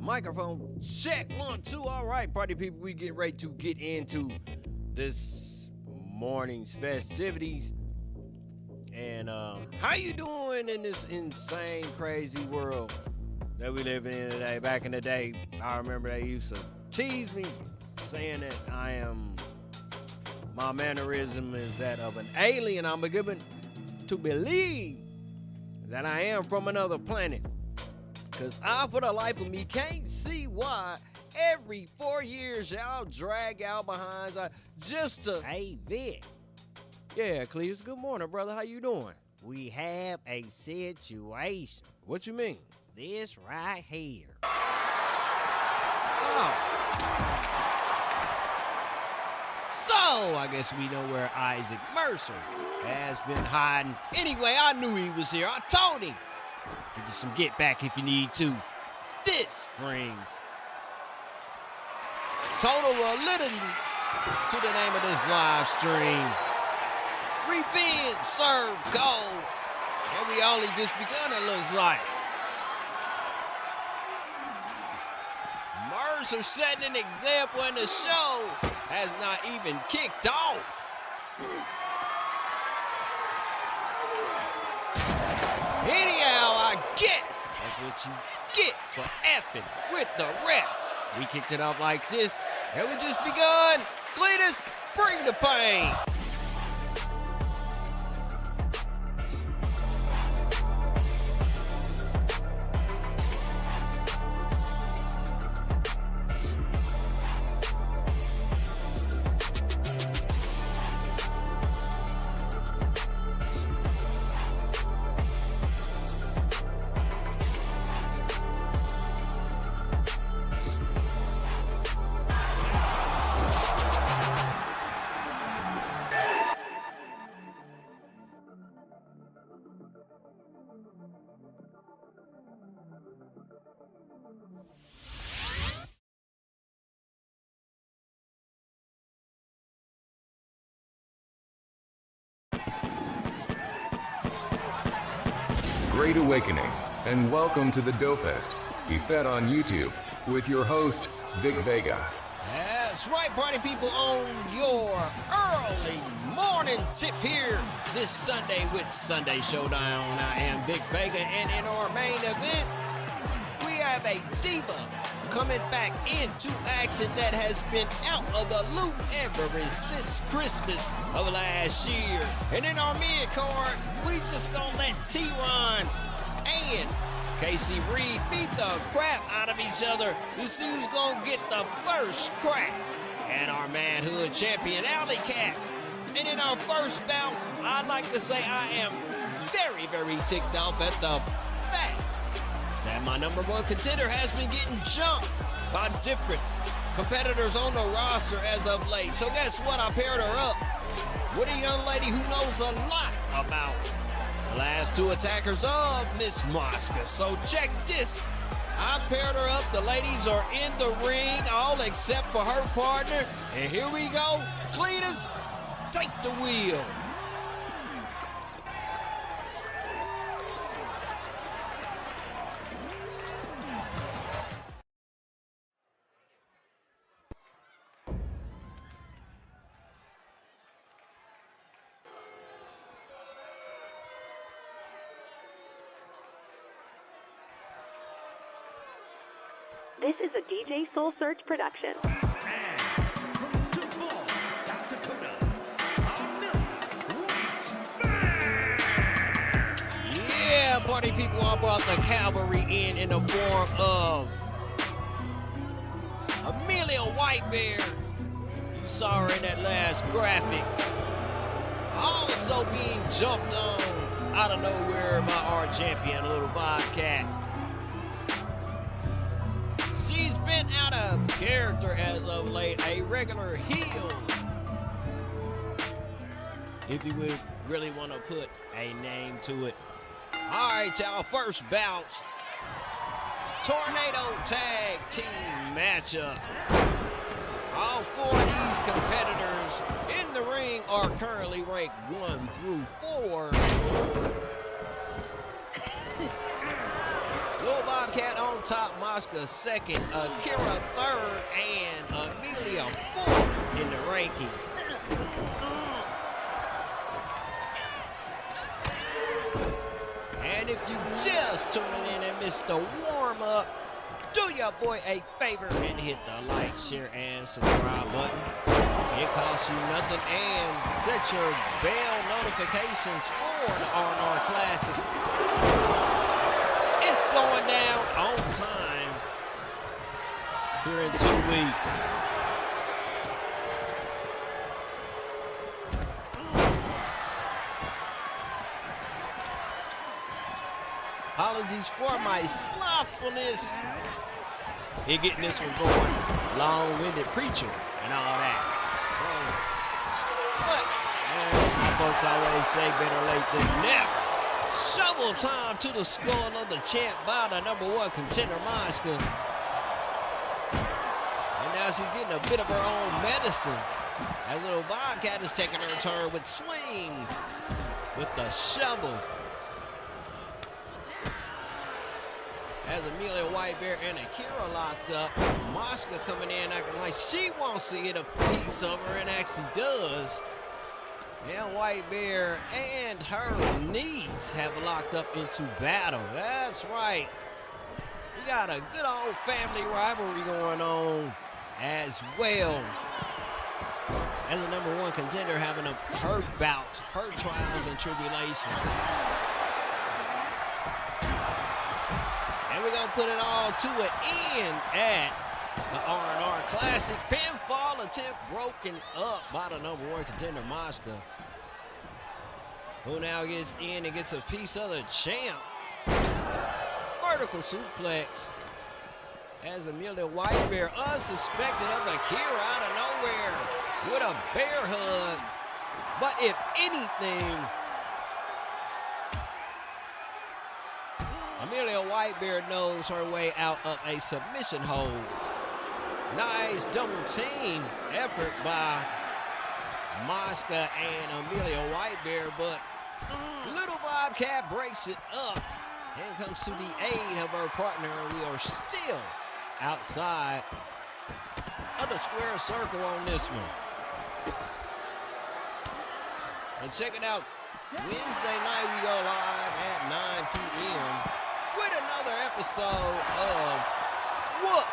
Microphone check, 1, 2. All right, party people, we get ready to get into this morning's festivities. And how you doing in this insane, crazy world that we live in today? Back in the day, I remember they used to tease me, saying that my mannerism is that of an alien. I'm given to believe that I am from another planet. Cause I, for the life of me, can't see why every 4 years y'all drag y'all behinds just to... Hey, Vic. Yeah, Cletus, good morning, brother. How you doing? We have a situation. What you mean? This right here. Oh. So, I guess we know where Issac Mercer has been hiding. Anyway, I knew he was here. I told him. Get you some get back if you need to. This brings total validity to the name of this live stream. Revenge served cold. And we only just begun, it looks like. Mercer setting an example, and the show has not even kicked off. Anyhow, I guess that's what you get for effing with the ref. We kicked it off like this, and we just begun. Cletus, bring the pain. Great awakening, and welcome to the Dopest. Be fed on YouTube with your host, Vic Vega. That's right, party people, on your early morning tip here this Sunday with Sunday Showdown. I am Vic Vega, and in our main event, we have a diva coming back into action that has been out of the loop ever since Christmas of last year. And in our mid-card, we just gonna let T-Ron and Casey Reed beat the crap out of each other to see who's gonna get the first crack at our manhood champion, Alley Cat. And in our first bout, I'd like to say I am very, very ticked off at the fact that my number one contender has been getting jumped by different competitors on the roster as of late. So guess what? I paired her up with a young lady who knows a lot about the last two attackers of Miss Mashka. So check this. I paired her up. The ladies are in the ring, all except for her partner. And here we go. Cletus, take the wheel. This is a DJ Soul Search production. Yeah, party people, I brought the cavalry in the form of Amelia Whitebear. You saw her in that last graphic. Also being jumped on out of nowhere by our champion, little Bobcat. She's been out of character as of late, a regular heel. If you would really want to put a name to it. All right, y'all, first bout. Tornado Tag Team matchup. All four of these competitors in the ring are currently ranked 1 through 4. Little Bobcat on top Mashka second, Akira third, and Amelia fourth in the ranking. And if you just tuning in and missed the warm-up, do your boy a favor and hit the like, share, and subscribe button. It costs you nothing, and set your bell notifications for the R&R Classic. It's going down on time here in 2 weeks. Apologies for my slothfulness in getting this one going. Long-winded preacher and all that. But as my folks always say, better late than never. Shovel time to the skull of the champ by the #1 contender, Mashka. And now she's getting a bit of her own medicine as little Bobcat is taking her turn with swings with the shovel. As Amelia Whitebear and Akira locked up, Mashka coming in acting like she wants to get a piece of her and actually does. And Whitebear and her niece have locked up into battle. That's right. We got a good old family rivalry going on as well. As a #1 contender having her bouts, her trials and tribulations. And we're going to put it all to an end at the R&R Classic. Pinfall attempt broken up by the #1 contender, Mashka, who now gets in and gets a piece of the champ. Vertical suplex as Amelia Whitebear, unsuspected of Akira out of nowhere with a bear hug. But if anything, Amelia Whitebear knows her way out of a submission hold. Nice double team effort by Mashka and Amelia Whitebear, but little Bobcat breaks it up and comes to the aid of her partner. We are still outside of the square circle on this one. And check it out. Wednesday night we go live at 9 p.m. with another episode of Whoop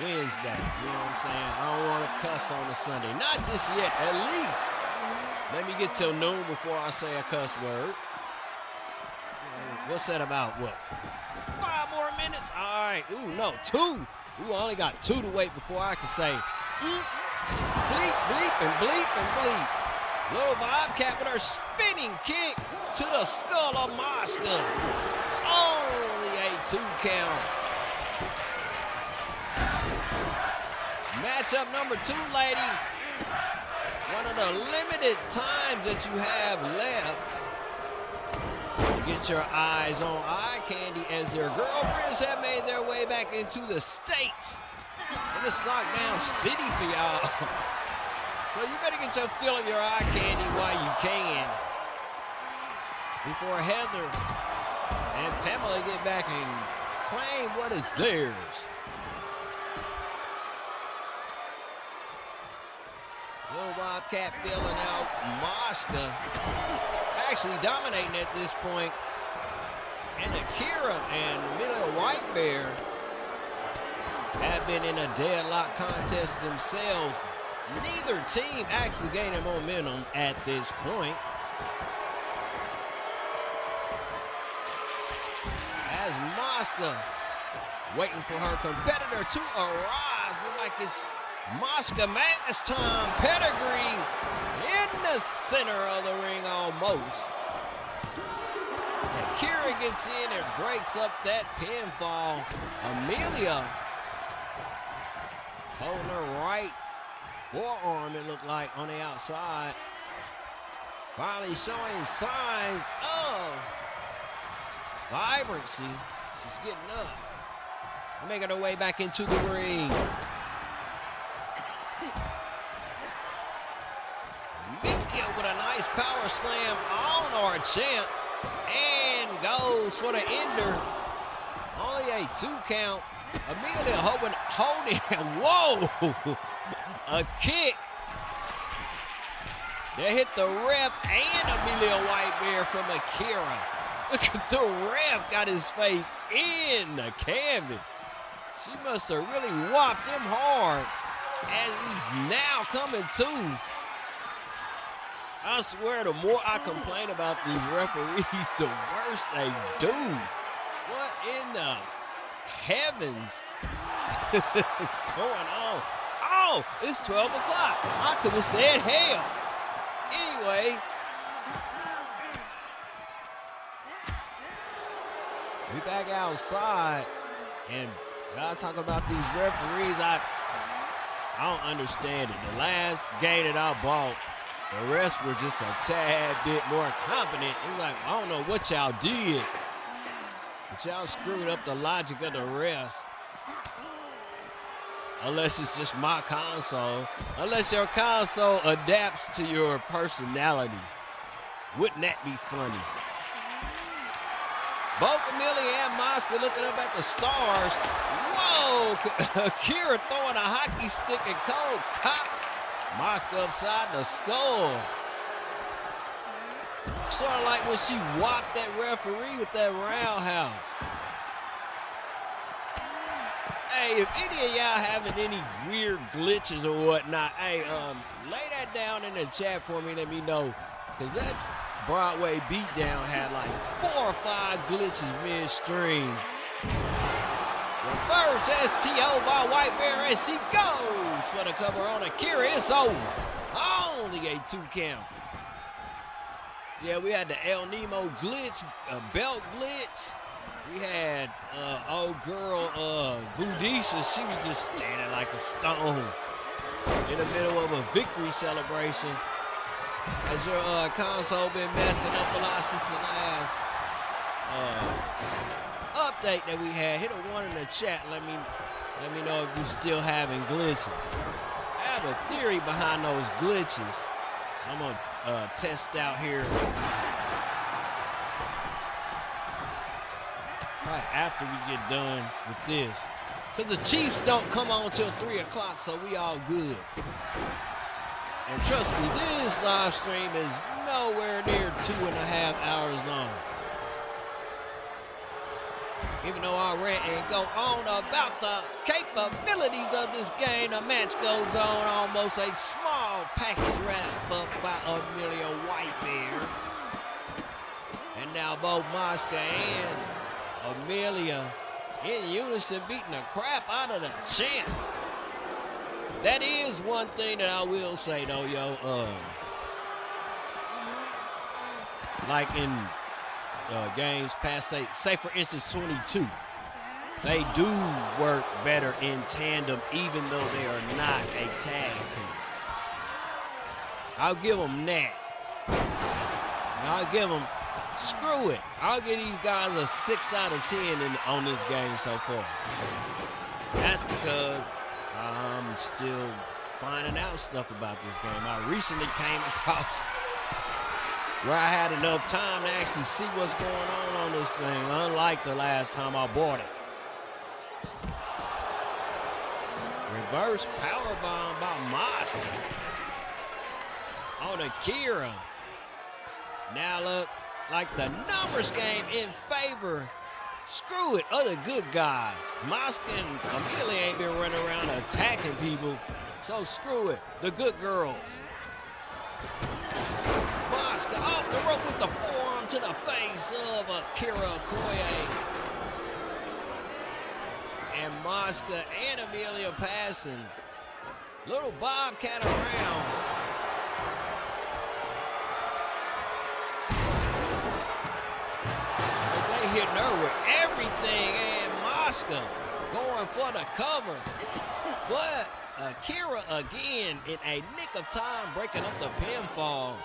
Wednesday. You know what I'm saying? I don't want to cuss on a Sunday. Not just yet, at least. Let me get till noon before I say a cuss word. What's that about? What? 5 more minutes? All right. Ooh, no, 2. Ooh, I only got 2 to wait before I can say bleep, bleep, and bleep, and bleep. Little Bobcat with her spinning kick to the skull of Mashka. Only a 2 count. Matchup number 2, ladies. One of the limited times that you have left to get your eyes on eye candy as their girlfriends have made their way back into the States. In this lockdown city for y'all. So you better get your fill of your eye candy while you can before Heather and Pamela get back and claim what is theirs. Little Bobcat filling out Mashka, actually dominating at this point. And Akira and Amelia Whitebear have been in a deadlock contest themselves. Neither team actually gaining momentum at this point. As Mashka waiting for her competitor to arise. It's like it's Mashka match time. Pedigree in the center of the ring almost. Akira gets in and breaks up that pinfall. Amelia holding her right forearm, it looked like, on the outside. Finally showing signs of vibrancy. She's getting up. Making her way back into the ring. Mika with a nice power slam on our champ. And goes for the ender. Only a 2 count. Amelia holding, whoa! A kick. They hit the ref and Amelia Whitebear from Akira. Look at the ref got his face in the canvas. She must have really whopped him hard as he's now coming to. I swear, the more I complain about these referees, the worse they do. What in the heavens is going on? Oh, it's 12 o'clock. I could have said hell. Anyway, we back outside, and y'all talk about these referees. I don't understand it. The last game that I bought, the refs were just a tad bit more competent. It's like, I don't know what y'all did, but y'all screwed up the logic of the refs. Unless it's just my console. Unless your console adapts to your personality. Wouldn't that be funny? Both Amelia and Mashka looking up at the stars. Whoa! Akira throwing a hockey stick and cold cop. Mashka upside the skull. Sort of like when she whopped that referee with that roundhouse. Hey, if any of y'all having any weird glitches or whatnot, hey, lay that down in the chat for me. Let me know, cause that Broadway beatdown had like 4 or 5 glitches midstream. Reverse STO by Whitebear as she goes for the cover on Akira. It's over. Only a 2 count. Yeah, we had the El Nemo glitch, belt glitch. We had old girl Budisha. She was just standing like a stone in the middle of a victory celebration. Has your console been messing up a lot since the last update that we had? Hit a 1 in the chat. Let me know if you're still having glitches. I have a theory behind those glitches. I'm gonna test out here. Right after we get done with this. Because the Chiefs don't come on till 3 o'clock, so we all good. And trust me, this live stream is nowhere near 2.5 hours long. Even though I rant and go on about the capabilities of this game, the match goes on almost a small package wrap up by Amelia Whitebear. And now both Mashka and Amelia in unison beating the crap out of the champ. That is one thing that I will say though, yo. Like in games past, say for instance 22, they do work better in tandem even though they are not a tag team. I'll give them that. And I'll give them, screw it. I'll give these guys a 6 out of 10 on this game so far. That's because I'm still finding out stuff about this game. I recently came across where I had enough time to actually see what's going on this thing, unlike the last time I bought it. Reverse powerbomb by Mashka on Akira. Now look like the numbers game in favor. Screw it, other good guys. Mashka and Amelia ain't been running around attacking people, so screw it, the good girls. Mashka off the rope with the forearm to the face of Akira Okoye. And Mashka and Amelia passing. Little Bobcat around. They hitting her with everything, and Mashka going for the cover. But Akira again in a nick of time breaking up the pinfall.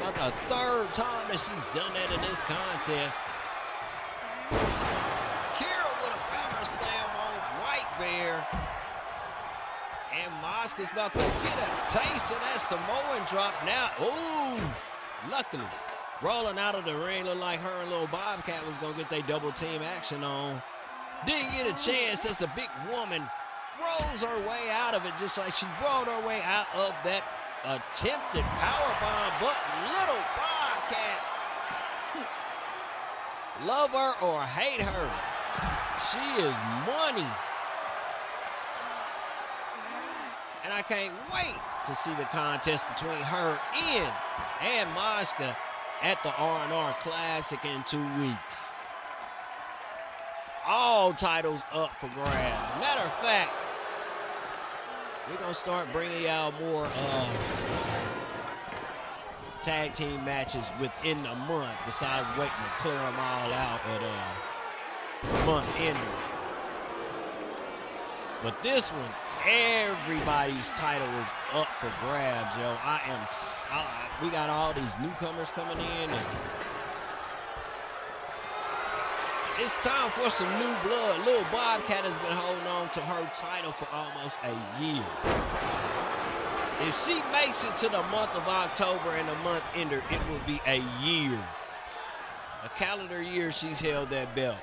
About the 3rd time that she's done that in this contest. Akira with a power slam on Whitebear. And Mashka's about to get a taste of that Samoan drop now. Ooh, luckily Rolling out of the ring, looked like her and little Bobcat was going to get their double team action on. Didn't get a chance as the big woman rolls her way out of it, just like she rolled her way out of that attempted powerbomb. But little Bobcat, love her or hate her, she is money. And I can't wait to see the contest between her and Mashka at the R&R Classic in 2 weeks. All titles up for grabs. Matter of fact, we're going to start bringing y'all more tag team matches within the month, besides waiting to clear them all out at the month enders. But this one, everybody's title is up for grabs, yo. We got all these newcomers coming in, and it's time for some new blood. Lil Bobcat has been holding on to her title for almost a year. If she makes it to the month of October and the month ender, it will be a year. A calendar year she's held that belt.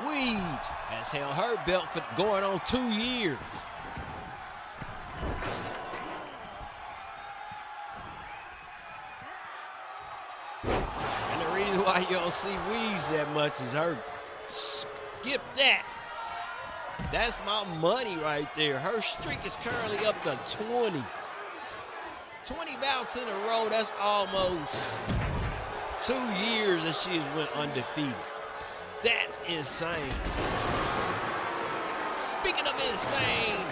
Weeds has held her belt for going on 2 years. And the reason why you don't see Weeds that much is her. Skip that. That's my money right there. Her streak is currently up to 20. 20 bouts in a row. That's almost 2 years that she has went undefeated. That's insane. Speaking of insane,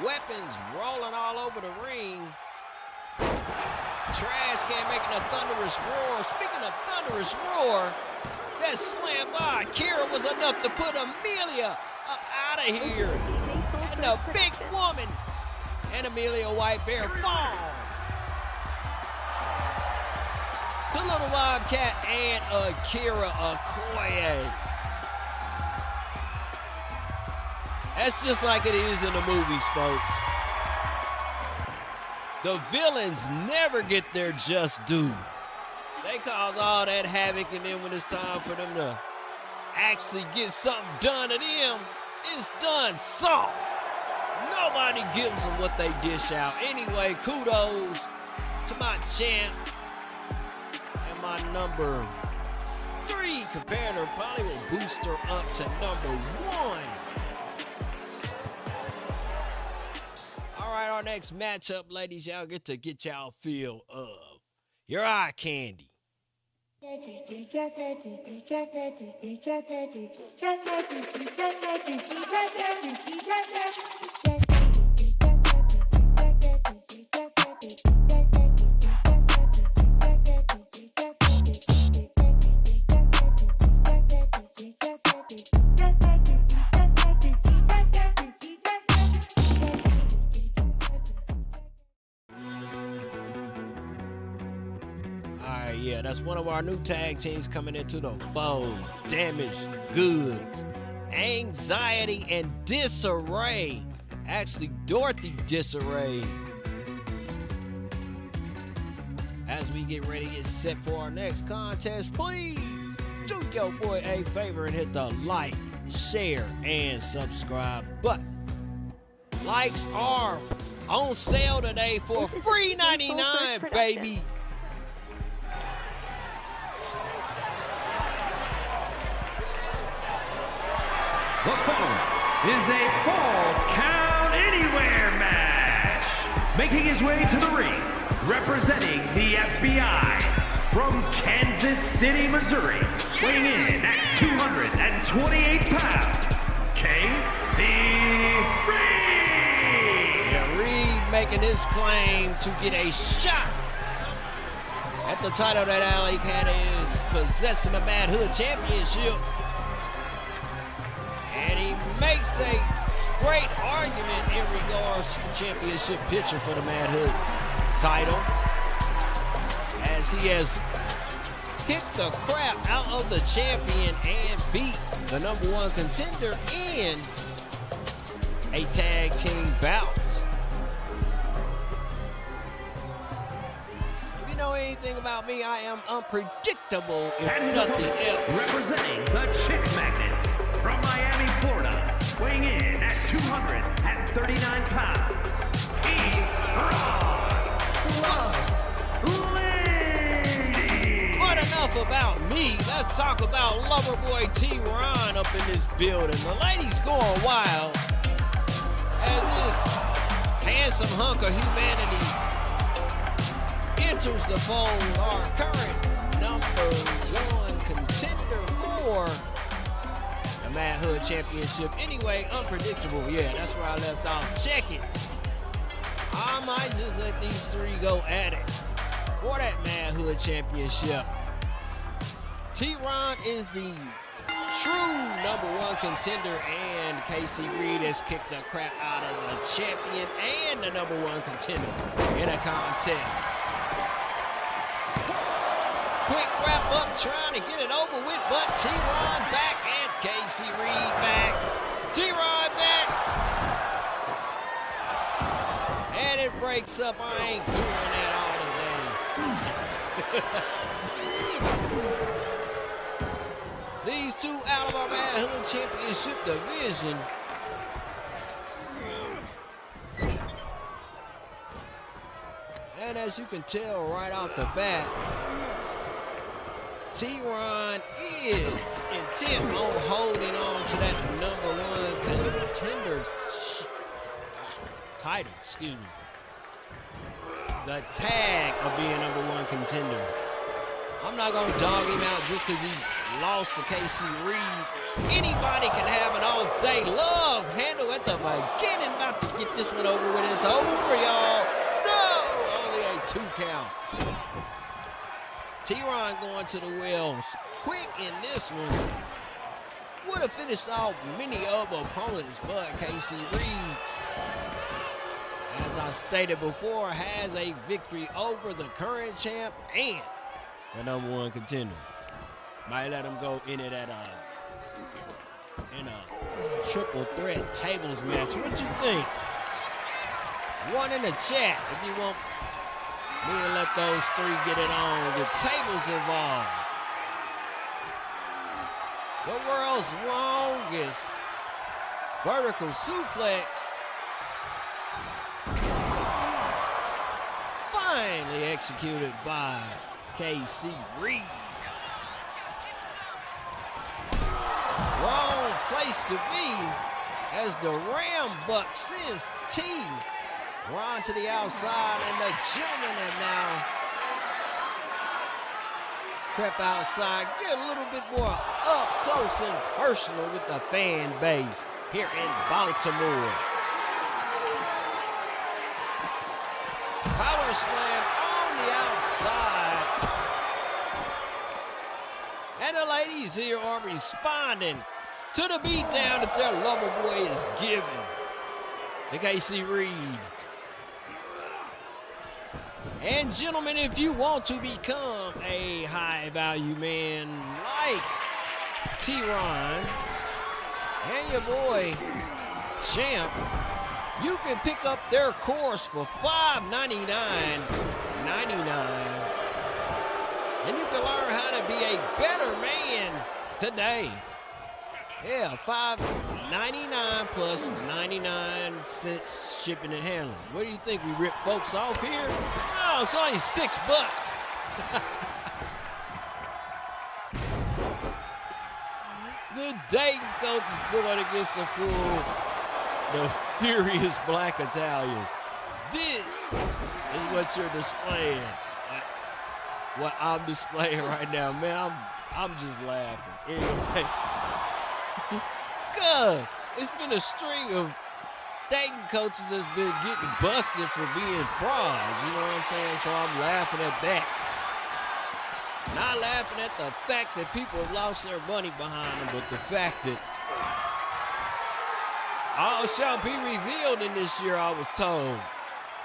weapons rolling all over the ring. Trash can making a thunderous roar. Speaking of thunderous roar, that slam by Akira was enough to put Amelia up out of here. And the big woman and Amelia White Bear fall to little Bobcat and Akira Okoye. That's just like it is in the movies, folks. The villains never get their just due. They cause all that havoc, and then when it's time for them to actually get something done to them, it's done soft. Nobody gives them what they dish out. Anyway, kudos to my champ and my number 3 competitor. Probably will boost her up to number 1. All right, our next matchup, ladies, y'all get to get y'all feel of your eye candy. Yeah, that's one of our new tag teams coming into the fold. Damaged Goods, Anxiety, and Disarray. Actually, Dorothy Disarray. As we get ready to get set for our next contest, please do your boy a favor and hit the like, share, and subscribe button. Likes are on sale today for free $99, baby. The following is a Falls Count Anywhere match. Making his way to the ring, representing the FBI from Kansas City, Missouri, weighing in at 228 pounds, KC Reed. Yeah, Reed making his claim to get a shot at the title that Alley Cat is possessing the Mad Hood Championship. And he makes a great argument in regards to the championship picture for the Mad Hood title, as he has kicked the crap out of the champion and beat the number 1 contender in a tag team bout. If you know anything thing about me, I am unpredictable if And nothing else. representing the Chick Magnets from Miami, Florida, weighing in at 239 pounds, But enough about me. Let's talk about Loverboy T-Ron up in this building. The ladies going wild as this handsome hunk of humanity enters the fold. Our current number one contender for the Mad Hood Championship. Anyway, unpredictable. Yeah, that's where I left off. Check it. I might just let these three go at it for that Mad Hood Championship. T-Ron is the true number one contender, and KC Reed has kicked the crap out of the champion and the number one contender in a contest. Quick wrap up, trying to get it over with, but T-Ron back and KC Reed back. T-Ron back. And it breaks up. I ain't doing that all today. These two out of our Mad Hood Championship division. And as you can tell right off the bat, T-Ron is intent on holding on to that number one contender title, excuse me. The tag of being number one contender. I'm not gonna dog him out just because he lost to KC Reed. Anybody can have an all-day love handle at the beginning. About to get this one over with. It's over, y'all. No, only a 2 count. T-Ron going to the wheels quick in this one. Would have finished off many of opponents, but KC Reed, as I stated before, has a victory over the current champ and the number one contender. Might let him go in it at in a triple threat tables match. What you think? One in the chat if you want me to let those three get it on with tables involved. The world's longest vertical suplex finally executed by KC Reed. Wrong place to be as the Ram Buck sends T-Ron to the outside, and the gentlemen have now crept outside, get a little bit more up close and personal with the fan base here in Baltimore. Power slam on the outside. And the ladies here are responding to the beatdown that their lover boy is giving to KC Reed. And gentlemen, if you want to become a high value man like T-Ron and your boy Champ, you can pick up their course for $599.99. And you can learn how to be a better man today. Yeah, $599 plus 99 cents shipping and handling. What do you think? We rip folks off here? Oh, it's only $6. The Dayton coach is going against the furious Black Italians. This is what you're displaying. What I'm displaying right now, man, I'm just laughing. Anyway, cause it's been a string of Dayton coaches that's been getting busted for being frauds, you know what I'm saying? So I'm laughing at that. Not laughing at the fact that people have lost their money behind them, but the fact that all shall be revealed in this year, I was told.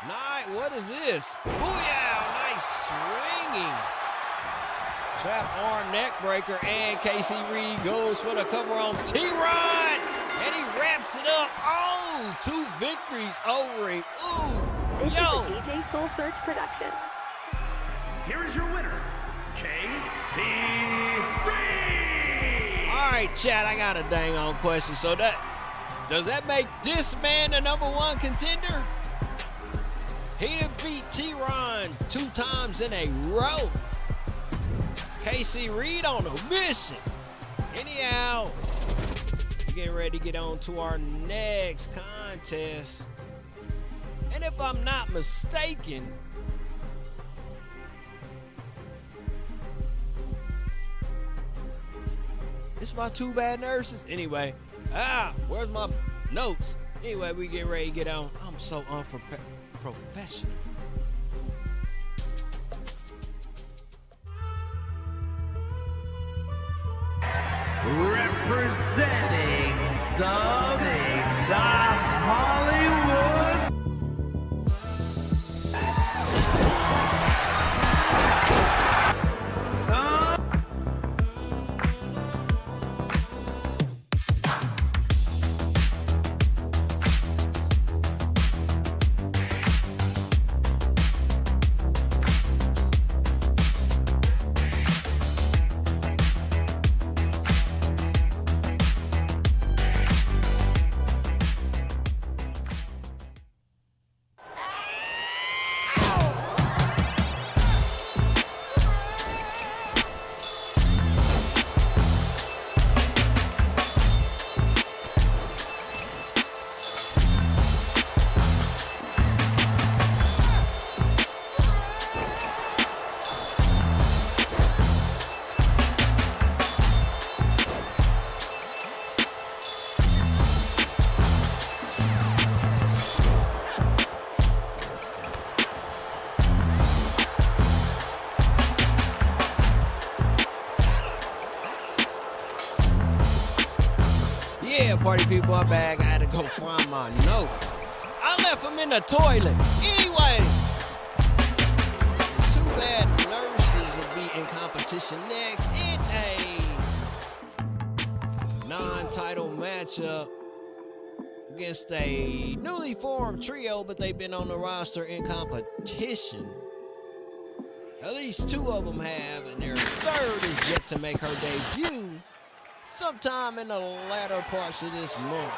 Night, what is this? Booyah! Nice swinging. Trap arm neck breaker, and KC Reed goes for the cover on T-Ron, and he wraps it up. Oh, 2 victories over him. Ooh, This yo. is a DJ Soul Search production. here is your winner, KC Ray. All right, Chad, I got a dang on question. So does that make this man the #1 contender? He done beat T-Ron 2 times in a row. KC Reed on a mission. Anyhow, we're getting ready to get on to our next contest. And if I'm not mistaken, it's my 2 bad nurses. Anyway, where's my notes? Anyway, we get ready to get on. I'm so unprofessional. Representing the Hollywood. Yeah, party people, I'm back. I had to go find my notes. I left them in the toilet. Anyway, the 2 bad nurses will be in competition next in a non-title matchup against a newly formed trio, but they've been on the roster in competition. At least 2 of them have, and their 3rd is yet to make her debut sometime in the latter parts of this month.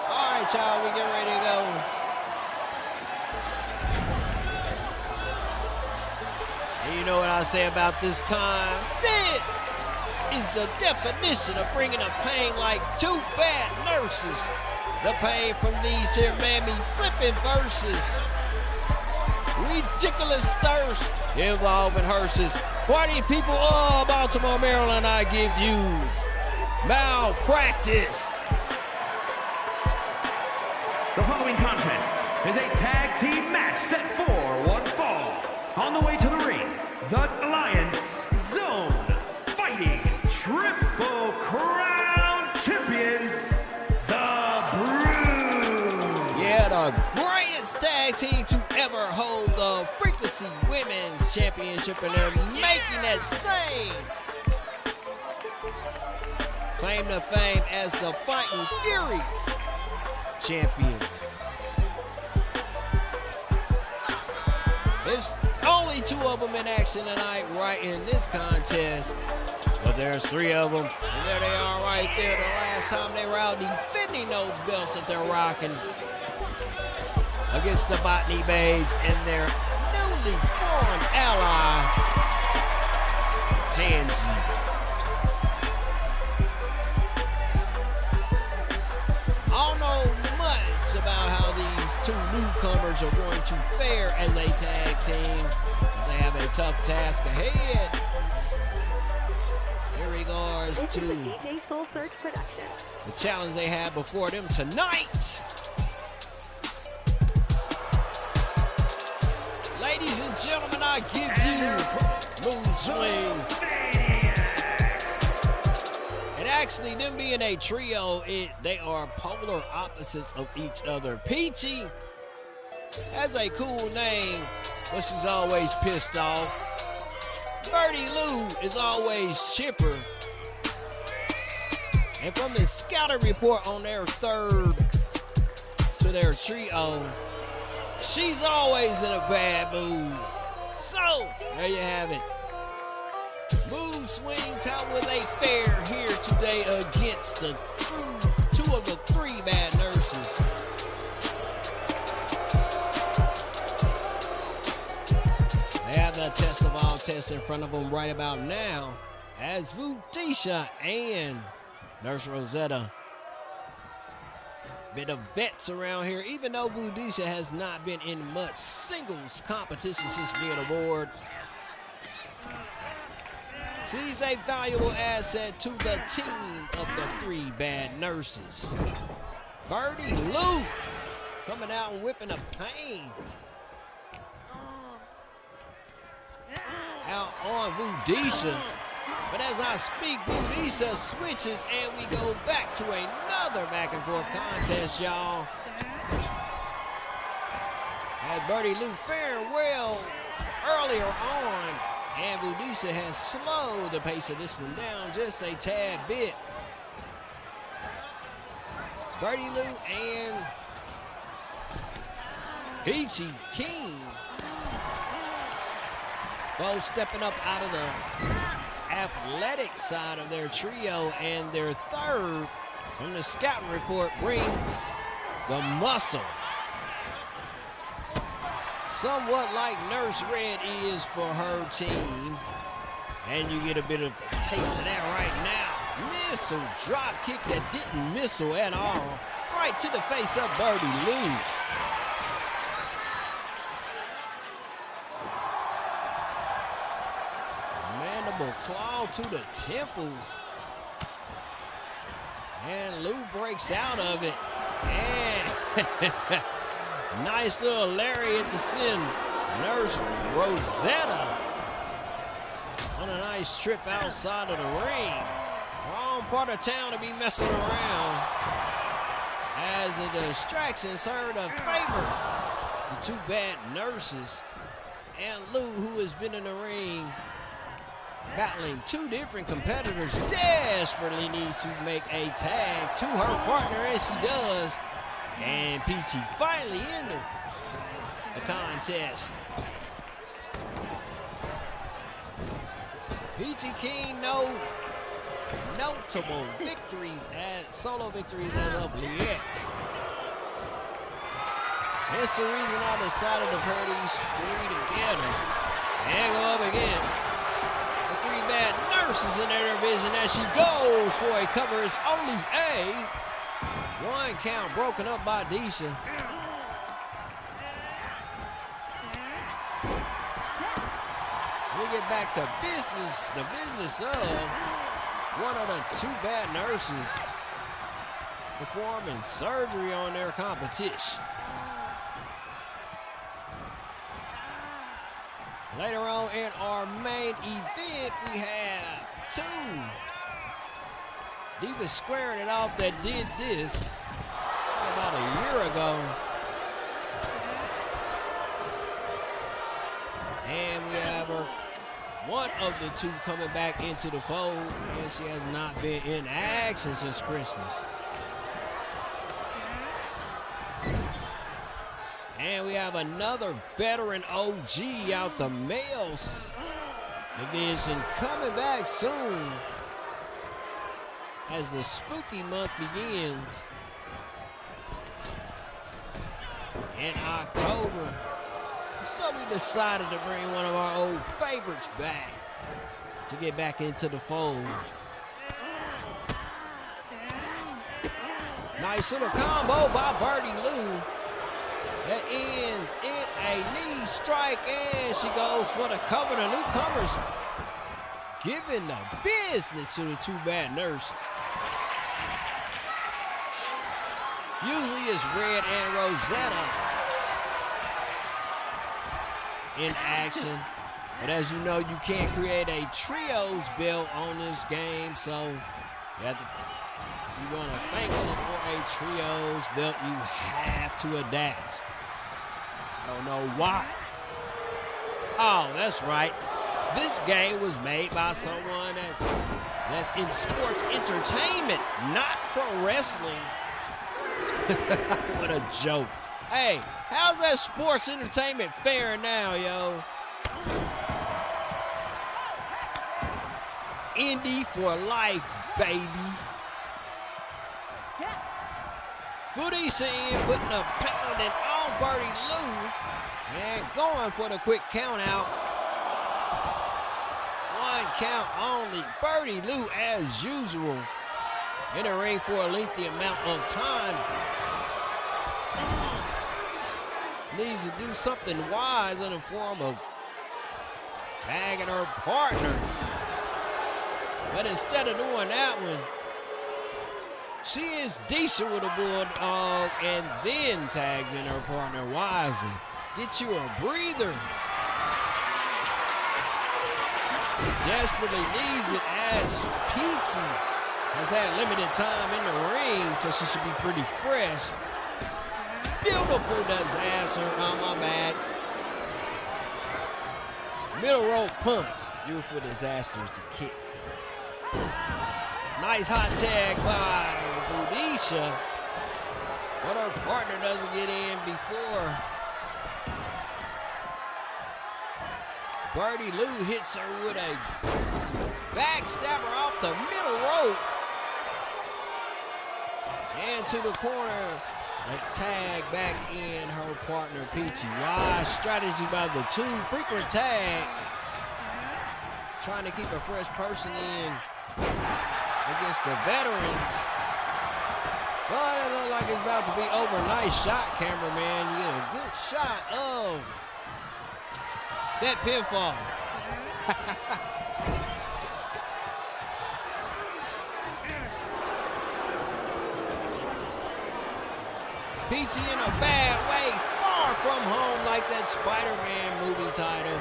All right, y'all, we get ready to go. And you know what I say about this time? This is the definition of bringing a pain like 2 bad nurses. The pain from these here mammy flipping verses. Ridiculous thirst involving hearses. Party people of Baltimore, Maryland, I give you Malpractice. The following contest is a tag team match set for 1 fall. On the way to the ring, the Alliance Zone Fighting Triple Crown Champions, the Brood. Yeah, the greatest tag team to ever hold the Frequency Women's Championship, and they're making that same claim to fame as the Fighting Furies champion. There's only 2 of them in action tonight right in this contest, but there's 3 of them, and there they are right there. The last time they were out defending those belts that they're rocking against the Botany Babes and their newly formed ally, Tangy. I don't know much about how these 2 newcomers are going to fare as a tag team, but they have a tough task ahead. In regards This to is a DJ Soul Search production. the challenge they have before them tonight. Ladies and gentlemen, I give you Moon Swing. And actually, them being a trio, they are polar opposites of each other. Peachy has a cool name, but she's always pissed off. Birdie Lou is always chipper. And from the scouting report on their third to their trio, she's always in a bad mood. So, there you have it. Mood swings, how will they fare here today against the two of the three bad nurses? They have the test of all tests in front of them right about now as Vudisha and Nurse Rosetta, bit of vets around here, even though Vudisha has not been in much singles competition since being aboard. She's a valuable asset to the team of the three bad nurses. Birdie Lou coming out and whipping a pain out on Vudisha. But as I speak, Vudisha switches and we go back to another back and forth contest, y'all. As Birdie Lou fared well earlier on, and Vudisha has slowed the pace of this one down just a tad bit. Birdie Lou and Peachy King both stepping up out of the athletic side of their trio, and their third from the scouting report brings the muscle. Somewhat like Nurse Red is for her team. And you get a bit of a taste of that right now. Missile drop kick that didn't missile at all. Right to the face of Birdie Lou. Mandible claw to the temples. And Lou breaks out of it. And nice little lariat to send Nurse Rosetta on a nice trip outside of the ring. Wrong part of town to be messing around, as the distractions serve to favor the two bad nurses. And Lou, who has been in the ring battling two different competitors, desperately needs to make a tag to her partner, as she does. And Peachy finally enters the contest. Peachy King, no notable victories solo victories as of yet. That's the reason I decided to pair these three together and go up against the three bad nurses in their division as she goes for a cover. It's only a one count broken up by Disha. We get back to business, the business of one of the two bad nurses performing surgery on their competition. Later on in our main event, we have two Divas squaring it off that did this about a year ago. And we have one of the two coming back into the fold, and she has not been in action since Christmas. And we have another veteran OG out the males division coming back soon as the spooky month begins in October. So we decided to bring one of our old favorites back to get back into the fold. Nice little combo by Birdie Lou that ends in a knee strike, and she goes for the cover. The newcomers giving the business to the two bad nurses. Usually it's Red and Rosetta in action, but as you know, you can't create a trios belt on this game, so you have to, if you want a function or a trios belt, you have to adapt. I don't know why. Oh, that's right. This game was made by someone that That's in sports entertainment, not pro wrestling. What a joke. Hey, how's that sports entertainment faring now, yo? Indy for life, baby. Fudisa in, putting a pounding on Birdie Lou and going for the quick count out. One count only. Birdie Lou, as usual, in the ring for a lengthy amount of time. Needs to do something wise in the form of tagging her partner. But instead of doing that one, she is decent with a bulldog and then tags in her partner wisely. Get you a breather. She desperately needs it as Peachy has had limited time in the ring, so she should be pretty fresh. Beautiful does ass her. Oh, my bad. Middle rope punch. Beautiful disasters to kick. Nice hot tag by Budisha. But her partner doesn't get in before. Birdie Lou hits her with a backstabber off the middle rope. And to the corner. Tag back in her partner, Peachy. Wise strategy by the two. Frequent tag. Trying to keep a fresh person in against the veterans. But it looks like it's about to be over. Nice shot, cameraman. You get a good shot of that pinfall. Peachy in a bad way, far from home like that Spider-Man movie title.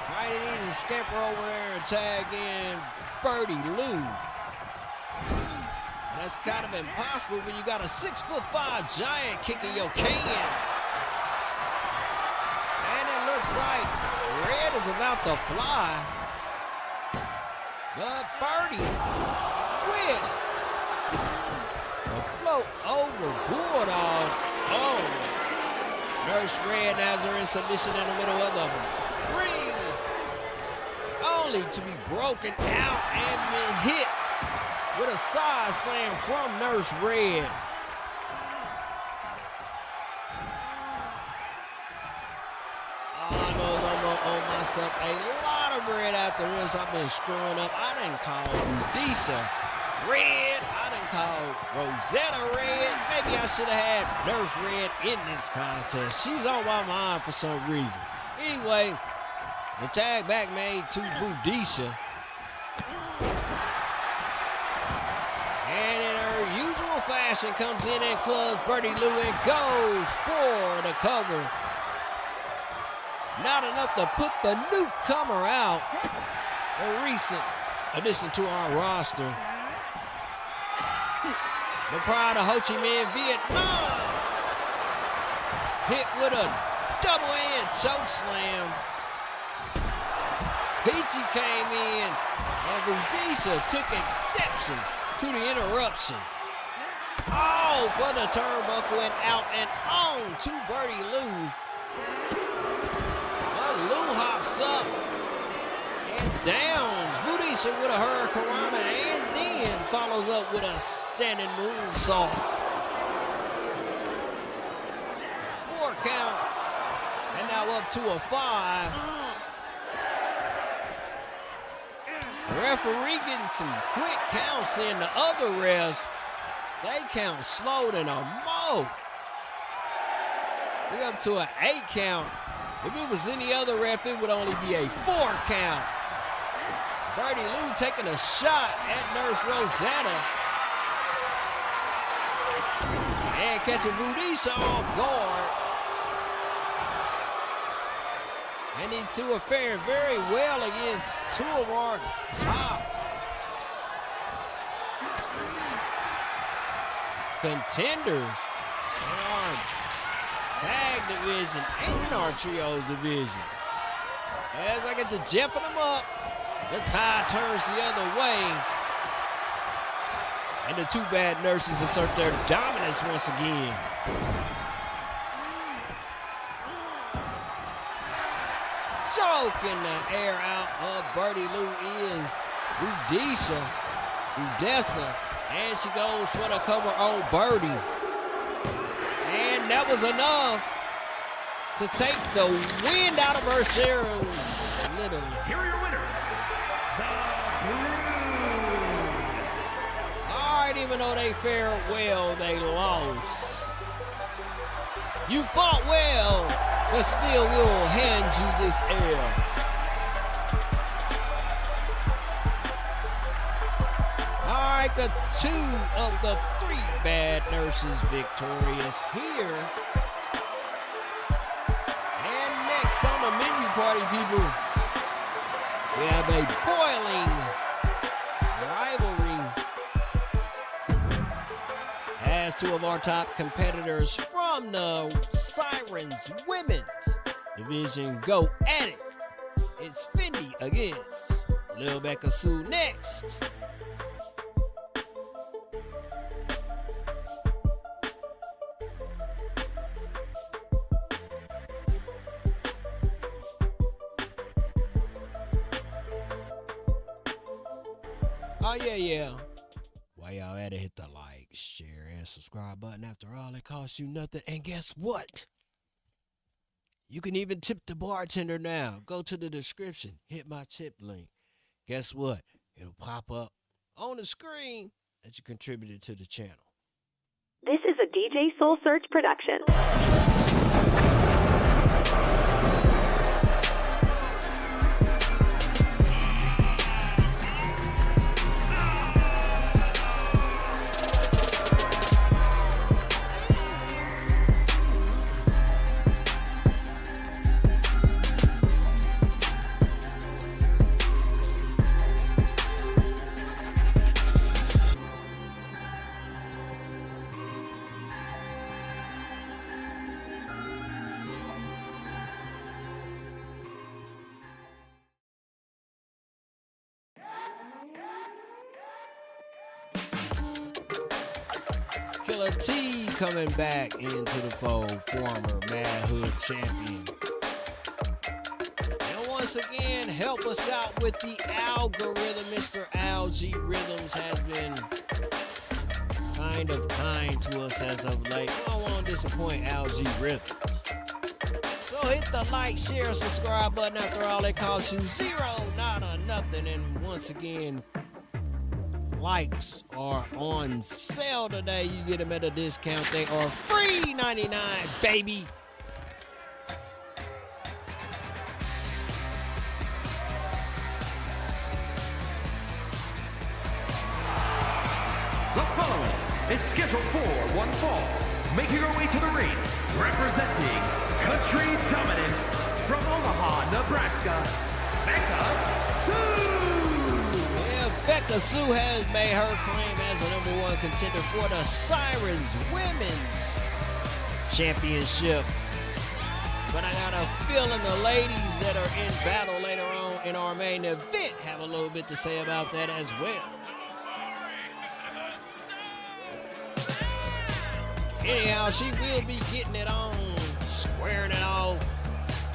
Right, he needs to scamper over there and tag in Birdie Lou. And that's kind of impossible when you got a 6'5" giant kicking your can. And it looks like Red is about to fly. But Birdie with float over Bulldog. Oh. Nurse Red has her in submission in the middle of the ring. Only to be broken out and been hit with a side slam from Nurse Red. All I know is I'm going to owe myself a lot of bread after this. I've been screwing up. I didn't call Budisa Red. I done called Rosetta Red. Maybe I should have had Nurse Red in this contest. She's on my mind for some reason. Anyway, the tag back made to Budisha. And in her usual fashion comes in and clubs Birdie Lou and goes for the cover. Not enough to put the newcomer out. A recent addition to our roster. The pride of Ho Chi Minh, Vietnam. Hit with a double-hand choke slam. Peachy came in, and Budisha took exception to the interruption. Oh, for the turnbuckle and out and on to Birdie Lou. Well, Lou hops up and downs Budisha with a hurricanrana and then follows up with a standing moonsault. 4 count, and now up to a 5. The referee getting some quick counts in. The other refs, they count slow than a mo. We're up to an 8 count. If it was any other ref, it would only be a 4 count. Birdie Lou taking a shot at Nurse Rosetta. And catching Budisha off guard. And these two are faring very well against two of our top contenders in our tag division and in our trios division. As I get to jeffing them up The tide turns the other way. And the two bad nurses assert their dominance once again. Choking the air out of Birdie Lou is Udessa, and she goes for the cover on Birdie. And that was enough to take the wind out of her sails, literally. Here are your winners, the Brood. All right, even though they fared well, they lost. You fought well, but still we will hand you this L. All right, the two of the three bad nurses victorious here. And next on the menu, party people, we have a boiling rivalry as two of our top competitors from the Sirens Women's Division go at it. It's Fendi against Lil Becca Sue next. Oh, yeah. While y'all at it, hit the like, share, and subscribe button. After all, it costs you nothing. And guess what? You can even tip the bartender now. Go to the description. Hit my tip link. Guess what? It'll pop up on the screen that you contributed to the channel. This is a DJ Soul Search production. Killer T coming back into the fold, former Manhood champion. And once again, help us out with the algorithm. Mr. LG Rhythms has been kind of kind to us as of late. We don't want to disappoint LG Rhythms. So hit the like, share, subscribe button. After all, it costs you zero, not a nothing. And once again, likes are on sale today. You get them at a discount. They are free $99, baby. The following is scheduled for one fall, making her way to the ring, representing Country Dominance from Omaha, Nebraska, Becca Sue. Becca Sue has made her claim as the #1 contender for the Sirens Women's Championship. But I got a feeling the ladies that are in battle later on in our main event have a little bit to say about that as well. Anyhow, she will be getting it on, squaring it off,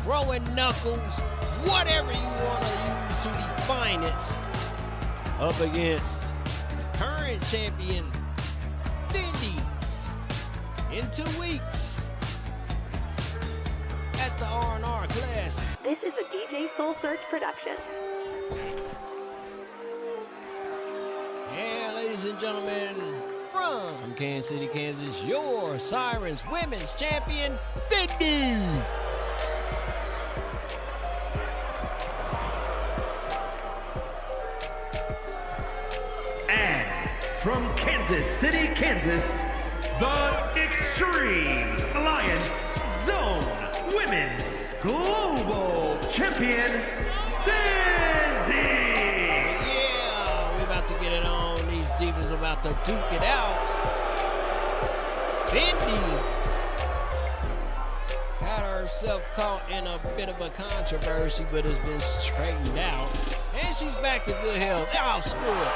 throwing knuckles, whatever you want to use to define it, up against the current champion, Fendi, in 2 weeks at the R&R Classic. This is a DJ Soul Search production. And ladies and gentlemen, from Kansas City, Kansas, your Sirens Women's Champion, Fendi. From Kansas City, Kansas, the Extreme Alliance Zone Women's Global Champion, Fendi. Yeah, we about to get it on. These divas about to duke it out. Fendi had herself caught in a bit of a controversy, but has been straightened out. And she's back to good health. Oh, screw it.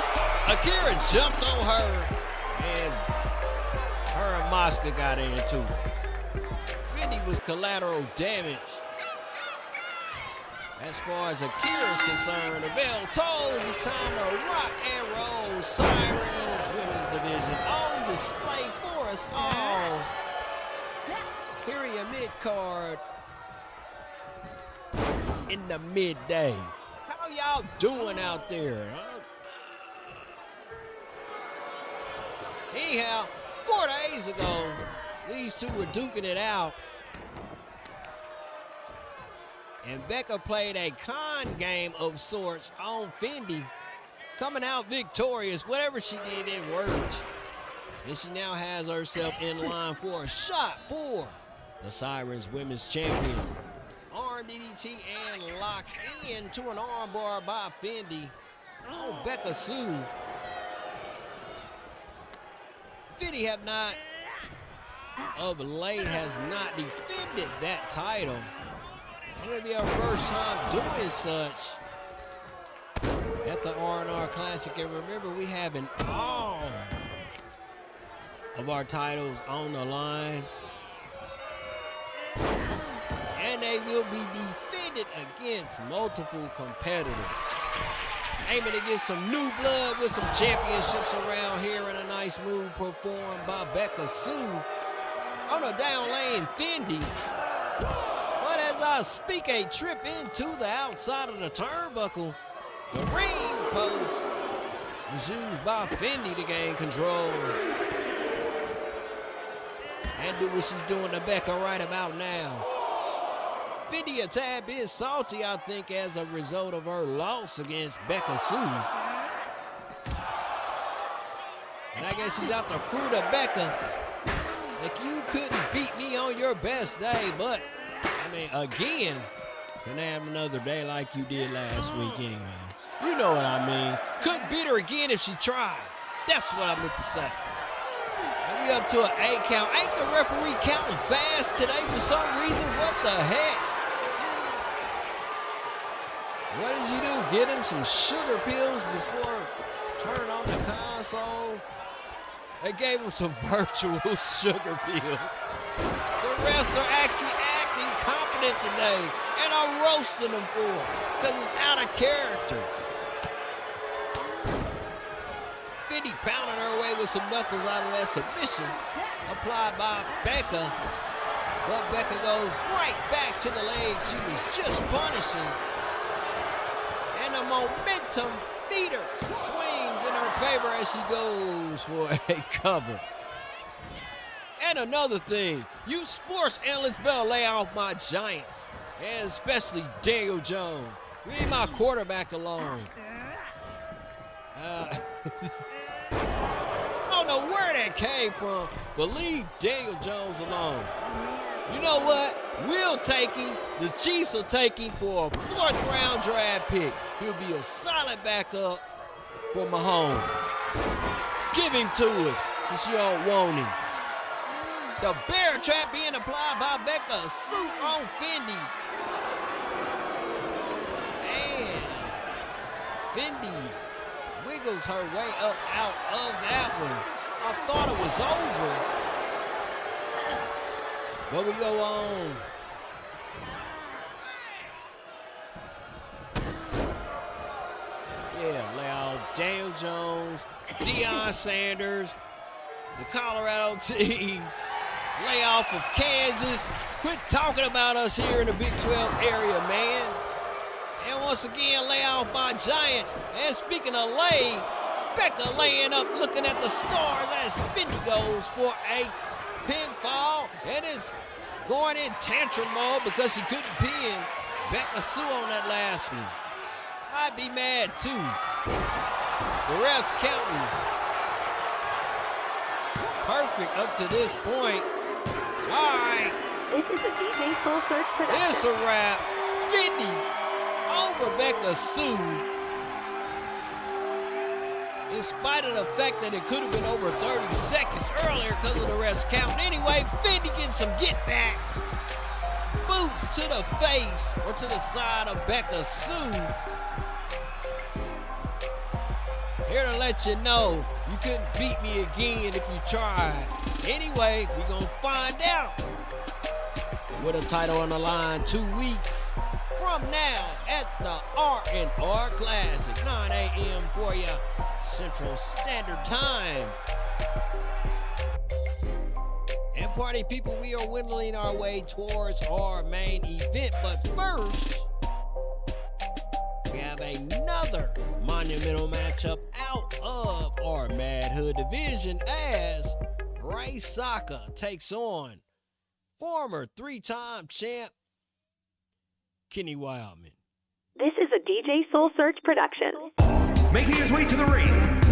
Akira jumped on her, and her and Mashka got into it. Fendi was collateral damage. As far as Akira is concerned, the bell tolls. It's time to rock and roll. Sirens Women's Division on display for us all. Here in your mid-card in the midday. How y'all doing out there? Huh? Anyhow, 4 days ago, these two were duking it out. And Becca played a con game of sorts on Fendi, coming out victorious. Whatever she did, it worked. And she now has herself in line for a shot for the Sirens Women's Champion. Arm DDT and locked in to an armbar by Fendi on Becca Sue. Fendi of late has not defended that title. It's going to be our first time doing such at the R&R Classic. And remember, we having all of our titles on the line. And they will be defended against multiple competitors. Aiming to get some new blood with some championships around here, and a nice move performed by Becca Sue on a down lane Fendi. But as I speak, a trip into the outside of the turnbuckle, the ring post was used by Fendi to gain control and do what she's doing to Becca right about now. Fendi a tad bit salty, I think, as a result of her loss against Becca Sue. And I guess she's out to prove to Becca, like, you couldn't beat me on your best day, but, I mean, again, can have another day like you did last week anyway. You know what I mean. Couldn't beat her again if she tried. That's what I meant to say. And we up to an 8 count. Ain't the referee counting fast today for some reason? What the heck? What did you do? Get him some sugar pills before turning on the console? They gave him some virtual sugar pills. The refs are actually acting competent today and are roasting them for it because it's out of character. Fendi pounding her away with some knuckles out of that submission applied by Becca. But Becca goes right back to the leg she was just punishing. And the momentum meter swings in her favor as she goes for a cover. And another thing, you sports analysts better lay off my Giants, and especially Daniel Jones. Leave my quarterback alone. I don't know where that came from, but leave Daniel Jones alone. You know what? We'll take him. The Chiefs will take him for a 4th round draft pick. He'll be a solid backup for Mahomes. Give him to us since you don't want him. The bear trap being applied by Becca Sue on Fendi. And Fendi wiggles her way up out of that one. I thought it was over. But we go on. Yeah, lay off Daniel Jones, Deion Sanders, the Colorado team, lay off of Kansas. Quit talking about us here in the Big 12 area, man. And once again, lay off my Giants. And speaking of lay, Becca laying up, looking at the stars as Fendi goes for a pinfall, and is going in tantrum mode because she couldn't pin Becca Sue on that last one. I'd be mad too. The refs counting perfect up to this point. All right. This is a DJ Soul Search production. It's a wrap. Fendi over Becca Sue. In spite of the fact that it could have been over 30 seconds earlier because of the refs count. Anyway, Fendi gets some get back. Boots to the face or to the side of Becca Sue. Here to let you know you couldn't beat me again if you tried. Anyway, we're gonna find out. With a title on the line 2 weeks from now at the R&R Classic, 9 a.m. for you, Central Standard Time. And party people, we are dwindling our way towards our main event, but first, we have another monumental matchup out of our Manhood division as Ray Saka takes on former 3-time champ Kenny Wildman. This is a DJ Soul Search production. Making his way to the ring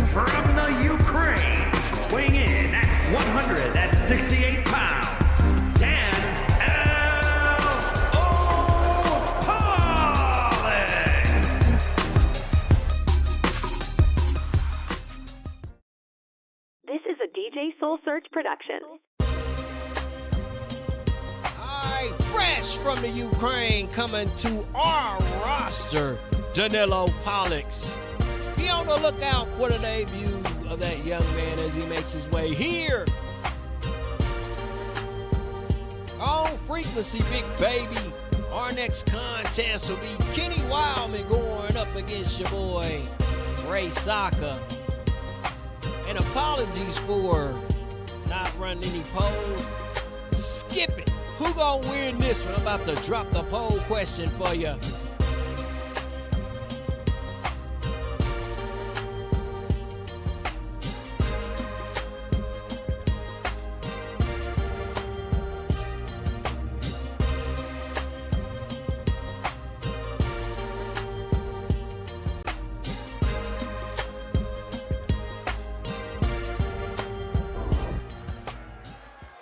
from the Ukraine, weighing in at 168 pounds, Dan This is a DJ Soul Search production. Alright, fresh from the Ukraine, coming to our roster, Danilo Pollux. Be on the lookout for the debut of that young man as he makes his way here. On frequency, big baby. Our next contest will be Kenny Wildman going up against your boy, Ray Saka. And apologies for not running any polls. Skip it. Who gonna win this one? I'm about to drop the poll question for you.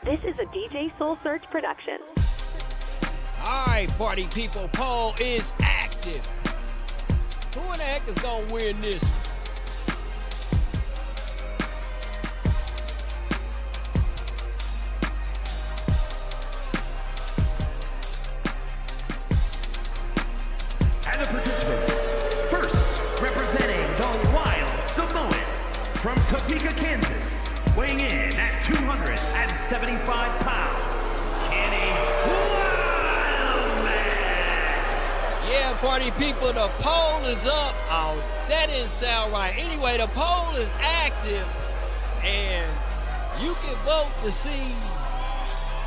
This is a DJ Soul Search production. All right, party people, poll is active. Who in the heck is gonna win this one? and the participants. First, representing the Wild Samoans from Topeka, Kansas, weighing in at 275 pounds, Kenny Wildman. Yeah, party people, the poll is up. Oh, that didn't sound right. Anyway, the poll is active, and you can vote to see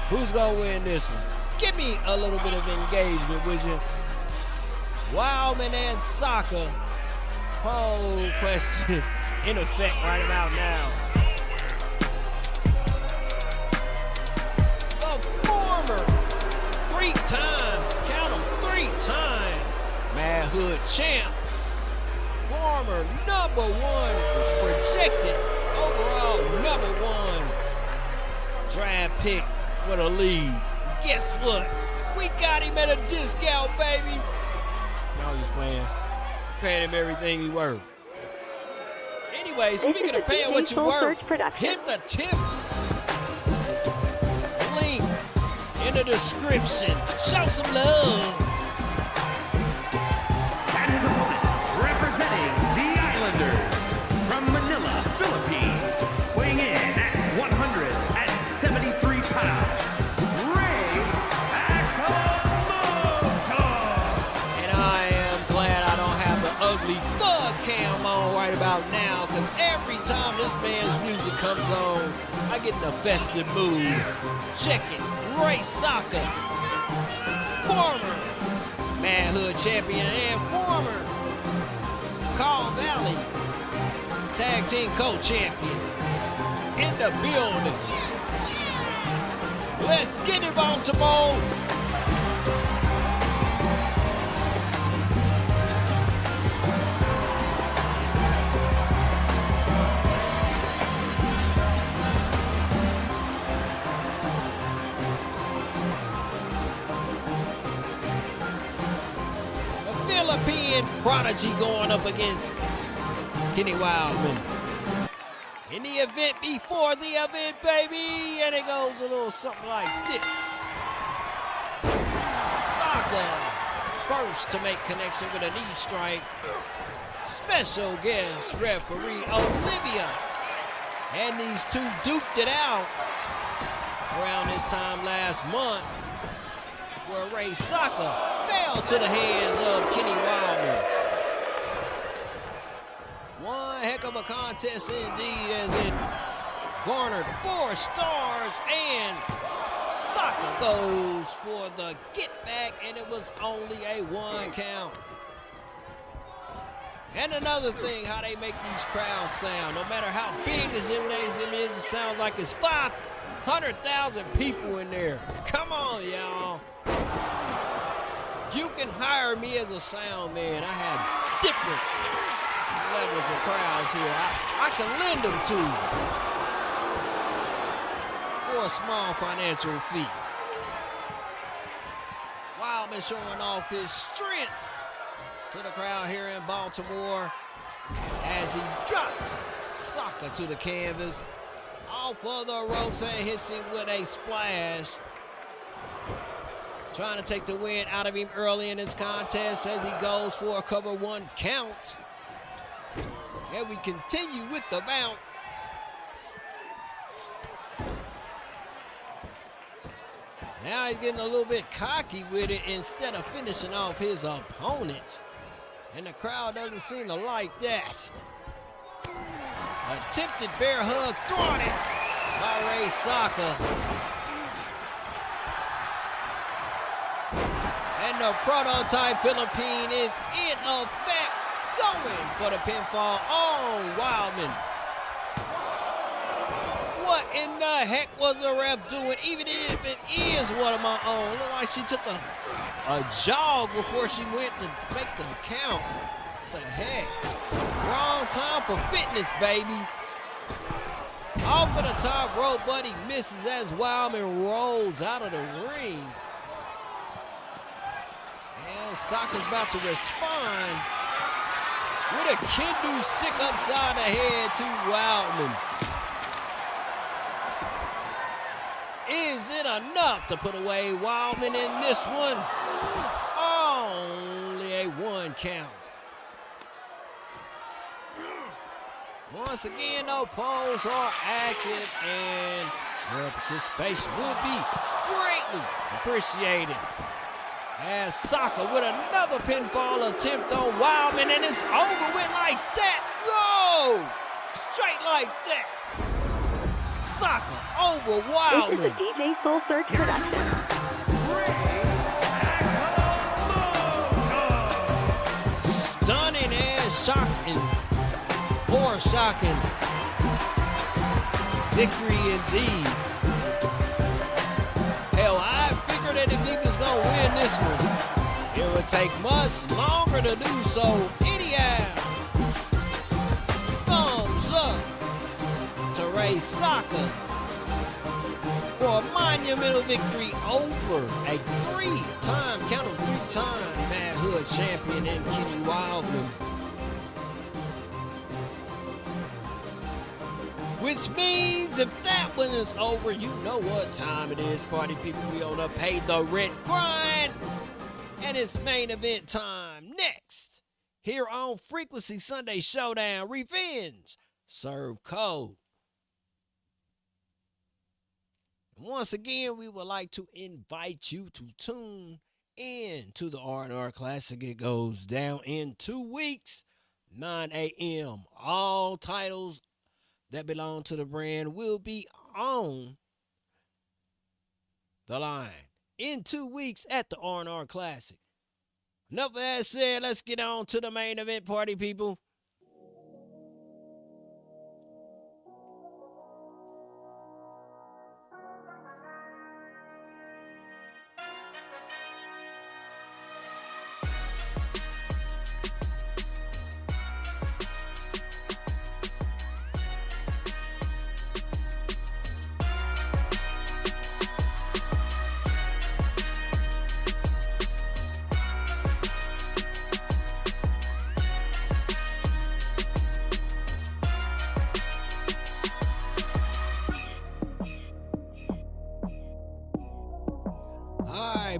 who's gonna win this one. Give me a little bit of engagement, would you? Wildman and Saka. Poll question in effect right about now. The former three-time, count 'em, three-time Manhood champ. Former number one, projected overall number one draft pick for the league. Guess what? We got him at a discount, baby. No, I'm just playing. Paying him everything he worth. Anyway, speaking of paying what you worth, hit the tip link in the description. Show some love. And his opponent, representing the Islanders from Manila, Philippines, weighing in at 173 pounds, Ray Saka. And I am glad I don't have the ugly thug cam on right about now, because every time this man's music comes on, I get in a festive mood. Check it. Ray Saka, former Manhood champion and former Call Valley Tag Team Co-Champion in the building. Let's get it, Baltimore. Philippine prodigy going up against Kenny Wildman. In the event before the event, baby, and it goes a little something like this. Saka first to make connection with a knee strike. special guest referee Olivia. And these two duked it out around this time last month, where Ray Saka fell to the hands of Kenny Wildman. One heck of a contest indeed, as it garnered 4 stars, and Saka goes for the get back, and it was only a 1 count. And another thing, how they make these crowds sound. No matter how big the gymnasium is, it sounds like it's 500,000 people in there. Come on, y'all. You can hire me as a sound man. I have different levels of crowds here. I can lend them to you for a small financial fee. Wildman showing off his strength to the crowd here in Baltimore as he drops Saka to the canvas, off of the ropes, and hits him with a splash. Trying to take the wind out of him early in this contest as he goes for a cover 1 count. And we continue with the bout. Now he's getting a little bit cocky with it instead of finishing off his opponent. And the crowd doesn't seem to like that. Attempted bear hug, thrown it by Ray Saka. And the prototype Philippine is in effect, going for the pinfall on Wildman. What in the heck was the ref doing? Even if it is one of my own. Looked like she took a jog before she went to make the count. What the heck? Wrong time for fitness, baby. Off of the top rope, but he misses as Wildman rolls out of the ring. And Saka's about to respond with a kendo stick upside the head to Wildman. Is it enough to put away Wildman in this one? Only a 1 count. Once again, no polls are active, and your participation will be greatly appreciated. As Saka with another pinfall attempt on Wildman, and it's over with like that. Whoa! Straight like that. Saka over Wildman. This is a DJ Soul Search production. Stunning and shocking. More shocking. Victory indeed. Hell, I figured that if he was going to win this one, it would take much longer to do so. Anyhow, thumbs up to Ray Saka for a monumental victory over a 3-time, count of 3-time manhood champion in Kenny Wildman. Which means if that one is over, you know what time it is, party people. We on a pay the rent grind. And it's main event time next. Here on Frequency Sunday Showdown, Revenge Serve Cold. Once again, we would like to invite you to tune in to the R&R Classic. It goes down in 2 weeks, 9 a.m. All titles that belong to the brand will be on the line in 2 weeks at the R&R Classic. Enough of that said, let's get on to the main event, party people.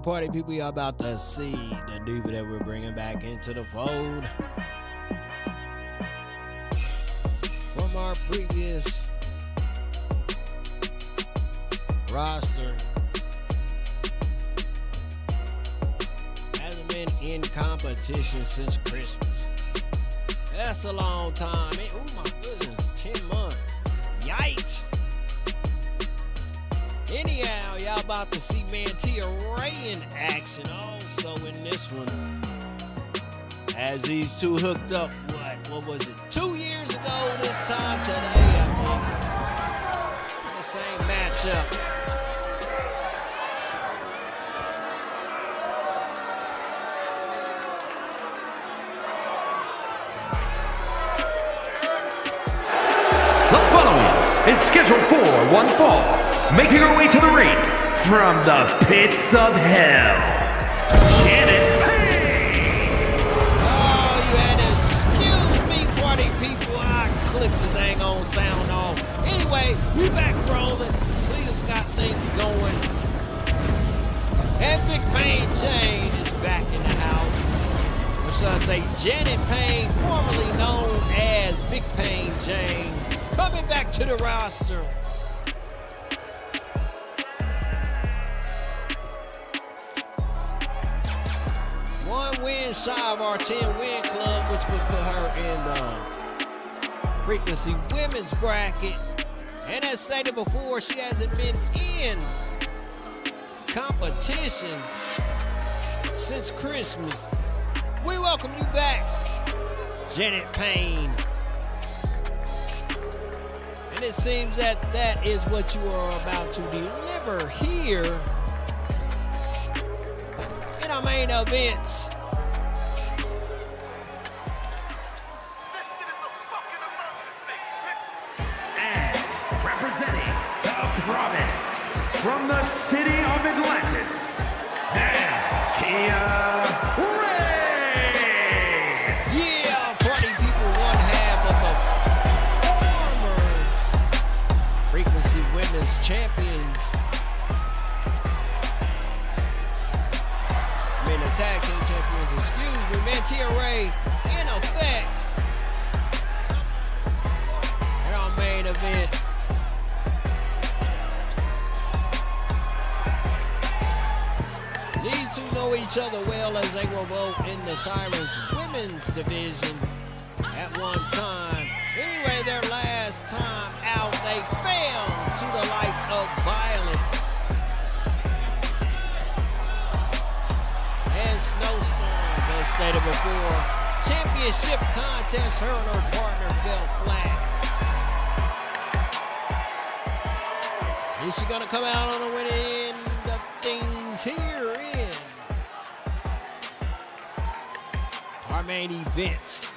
Party people, y'all about to see the diva that we're bringing back into the fold. our previous roster. Hasn't been in competition since Christmas. That's a long time. Oh my goodness, 10 months. Yikes. Anyhow, y'all about to see Mantia Ray in action also in this one. As these two hooked up, what was it, 2 years ago this time today, I think. In the same matchup. The following is scheduled for one fall. Making her way to the ring from the pits of hell, Janet Payne. Oh, you had to excuse me, party people. I clicked the dang on sound off. Anyway, we back rolling. We just got things going. And Big Payne Jane is back in the house. Or should I say Janet Payne, formerly known as Big Payne Jane, coming back to the roster. One win shy of our 10-win club, which would put her in the Frequency Women's bracket. And as stated before, she hasn't been in competition since Christmas. We welcome you back, Janet Payne. And it seems that is what you are about to deliver here in our main events. And representing the province from the city of Atlantis, Mantia Ray. Yeah, party people, one half of the former Frequency Women's champions. The tag team champions, excuse me, Mantia Ray in effect in our main event. These two know each other well as they were both in the Sirens women's division at one time. Anyway, their last time out, they fell to the likes of Violet and Snowstorm, as stated before. Championship contest, her and her partner fell flat. Is she gonna come out on the winning end of things here in our main event?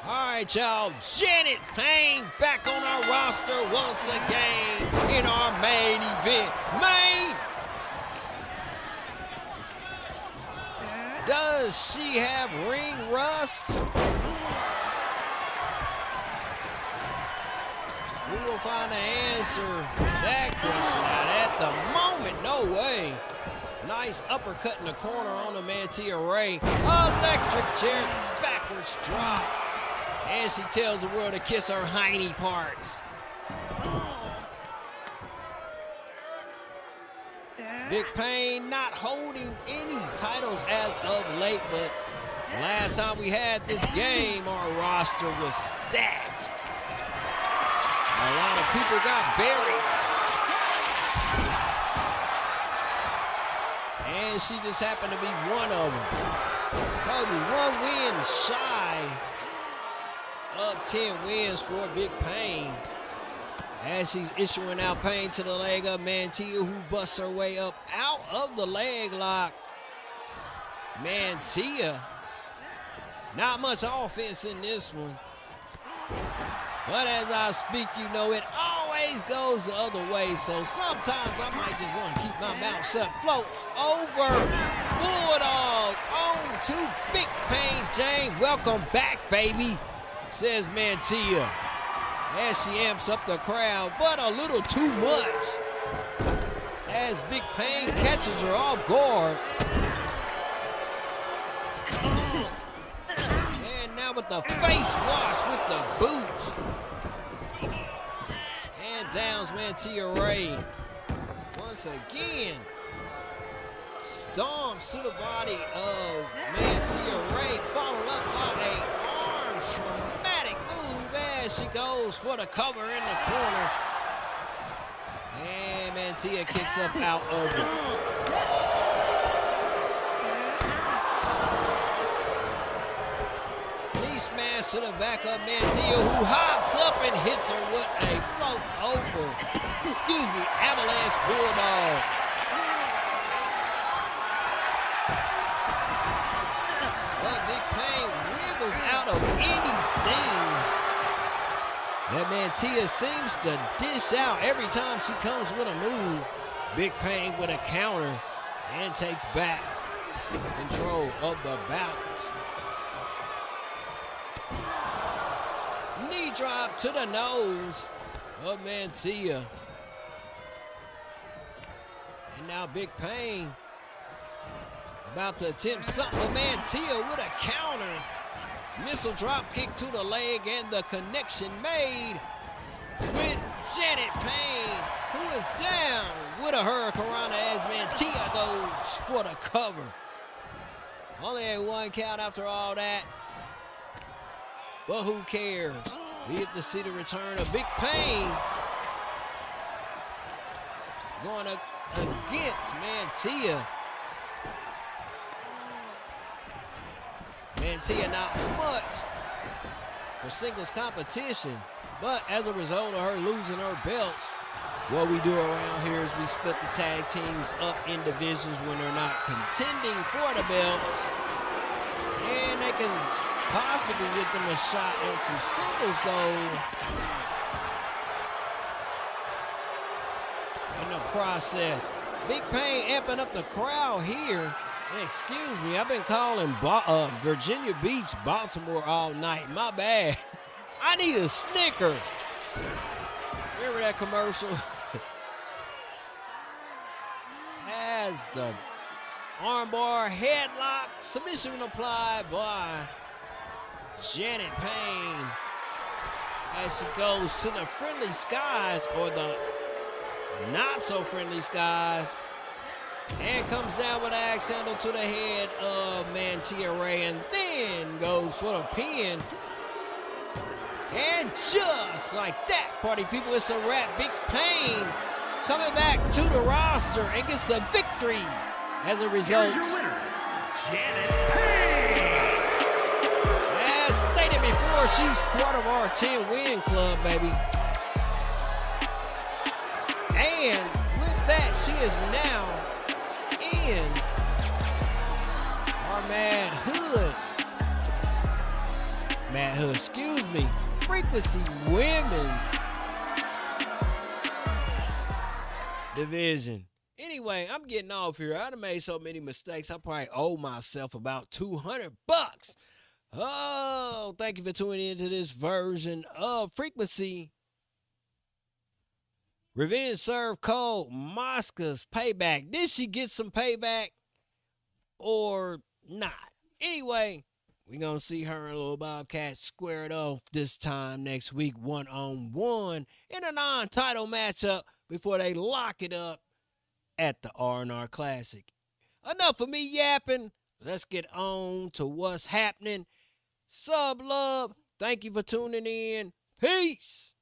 All right, y'all. Janet Payne back on our roster once again in our main event. Does she have ring rust? We will find the answer to that question out at the moment. No way. Nice uppercut in the corner on the Mantia Ray. Electric chair, backwards drop. And she tells the world to kiss her hiney parts. Big Payne not holding any titles as of late, but last time we had this game, our roster was stacked. A lot of people got buried. And she just happened to be one of them. Told you, 1 win shy of 10 wins for Big Payne. As she's issuing out pain to the leg of Mantia, who busts her way up out of the leg lock. Mantia, not much offense in this one. But as I speak, you know it always goes the other way. So sometimes I might just want to keep my mouth shut. Float over. Bulldog on to Big Payne Jane. Welcome back, baby, says Mantia, as she amps up the crowd, but a little too much. As Big Payne catches her off guard. with the face wash with the boot. And downs Mantia Ray. Once again, stomps to the body of Mantia Ray, followed up by a arm traumatic move as she goes for the cover in the corner. And Mantia kicks up out of it. Knee smash to the back of Mantia, who hops up and hits her with a float over. Avalanche Bulldog. But Big Pain wiggles out of anything that Mantia seems to dish out every time she comes with a move. Big Pain with a counter and takes back control of the bout. Knee drop to the nose of Mantia. And now Big Pain about to attempt something, but Mantia with a counter. Missile drop kick to the leg and the connection made with Janet Payne, who is down with a hurricanrana as Mantia goes for the cover. Only a one count after all that, but who cares? We get to see the return of Big Pain going against Mantia. Mantia not much for singles competition, but as a result of her losing her belts, what we do around here is we split the tag teams up in divisions when they're not contending for the belts, and they can possibly get them a shot at some singles gold in the process. Big Pain amping up the crowd here. Excuse me, I've been calling Virginia Beach, Baltimore all night. My bad. I need a Snicker. Remember that commercial? As the armbar headlock, submission applied by Janet Payne as she goes to the friendly skies, or the not so friendly skies, and comes down with an axe handle to the head of Mantia Ray, and then goes for the pin. And just like that, party people, it's a wrap. Big Pain coming back to the roster and gets a victory as a result. Here's your winner, Janet Payne. As stated before, she's part of our 10-win club, baby. And with that, she is now in our Mad Hood, excuse me, Frequency Women's division. Anyway, I'm getting off here. I done made so many mistakes, I probably owe myself about $200. Oh, thank you for tuning into this version of Frequency. Revenge served cold. Mashka's payback. Did she get some payback or not? Anyway, we're going to see her and little Bobcat square it off this time next week, one-on-one in a non-title matchup before they lock it up at the R&R Classic. Enough of me yapping. Let's get on to what's happening. Sub love. Thank you for tuning in. Peace.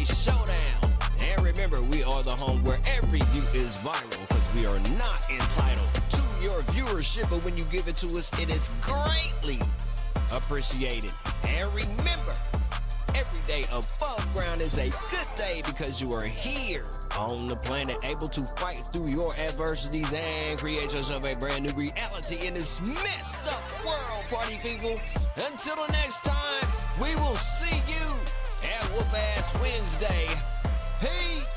Showdown. And remember, we are the home where every view is viral because we are not entitled to your viewership, but when you give it to us, it is greatly appreciated. And remember, every day above ground is a good day because you are here on the planet, able to fight through your adversities and create yourself a brand new reality in this messed up world, party people. Until the next time, we will see you at Whoop Ass Wednesday. Peace.